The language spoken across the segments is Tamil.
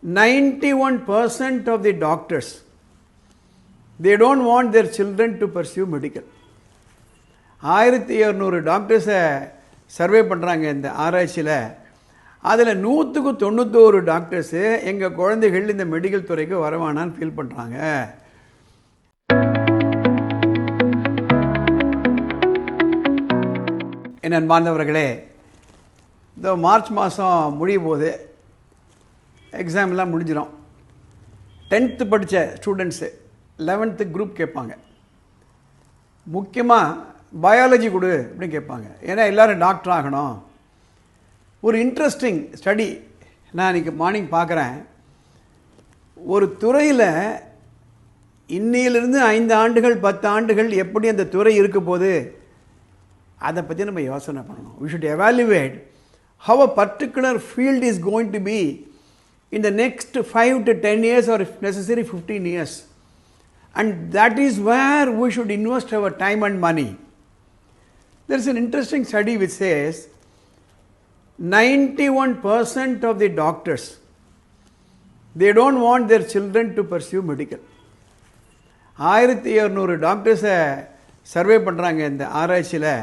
91% of the doctors, they don't want their children to pursue medical. 1200 டாக்டர்ஸை survey பண்ணுறாங்க இந்த ஆராய்ச்சியில். அதில் 191 டாக்டர்ஸு எங்கள் குழந்தைகள் இந்த மெடிக்கல் துறைக்கு வரவானான்னு ஃபீல் பண்ணுறாங்க. என் அன்பார்ந்தவர்களே, இந்த மார்ச் மாதம் முடியும் போது எக்ஸாம்லாம் முடிஞ்சிடும். 10th படித்த ஸ்டூடெண்ட்ஸு 11th குரூப் கேட்பாங்க. முக்கியமாக பயாலஜி கொடு அப்படின்னு கேட்பாங்க. ஏன்னா எல்லோரும் டாக்டர் ஆகணும். ஒரு இன்ட்ரெஸ்டிங் ஸ்டடி நான் இன்றைக்கி மார்னிங் பார்க்குறேன். ஒரு துறையில் இன்னிலிருந்து 5 ஆண்டுகள் 10 ஆண்டுகள் எப்படி அந்த துறை இருக்க போது அதை பற்றி நம்ம யோசனை பண்ணணும். We should evaluate how a particular field is going to be in the next 5 to 10 years or if necessary 15 years. And that is where we should invest our time and money. There is an interesting study which says 91% of the doctors, they don't want their children to pursue medical. 1200 டாக்டர்ஸை survey பண்ணுறாங்க இந்த ஆராய்ச்சியில்.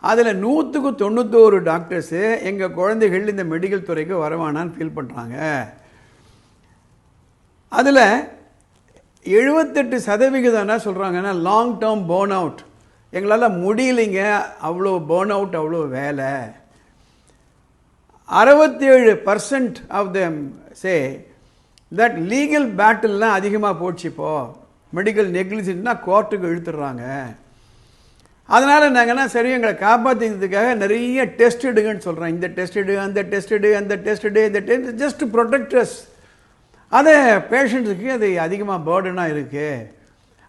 அதில் 191 டாக்டர்ஸு எங்கள் குழந்தைகள் இந்த மெடிக்கல் துறைக்கு வரவானான்னு ஃபீல் பண்ணுறாங்க. அதில் 78% என்ன சொல்கிறாங்கன்னா லாங் டேர்ம் பேர்ன் அவுட், எங்களால் முடியலைங்க, அவ்வளோ பேர்ன் அவுட், அவ்வளோ வேலை. 67% of them say that legal பேட்டில்லாம் அதிகமாக போச்சு. இப்போது மெடிக்கல் நெக்லிஜென்ட்னா கோர்ட்டுக்கு இழுத்துடுறாங்க. அதனால் நாங்கள்னா சரி எங்களை காப்பாற்றிக்கிறதுக்காக நிறைய டெஸ்ட் எடுங்கன்னு சொல்கிறோம். இந்த டெஸ்ட் எடு, அந்த டெஸ்ட் எடு, அந்த டெஸ்ட் எடு, இந்த டெஸ்ட், ஜஸ்ட் ப்ரொடெக்டர்ஸ். அது பேஷண்ட்ஸுக்கு அது அதிகமாக பேர்டனாக இருக்குது.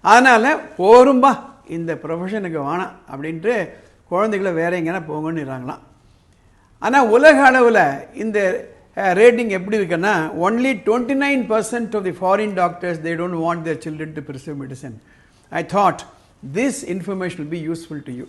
அதனால் போரும்பா இந்த ப்ரொஃபஷனுக்கு வேணாம் அப்படின்ட்டு குழந்தைகளை வேற எங்கேனா போங்கன்னுறாங்களாம். ஆனால் உலக அளவில் இந்த ரேட்டிங் எப்படி இருக்குன்னா, only 29% of the foreign doctors, they don't want their children to pursue medicine. I thought this information will be useful to you.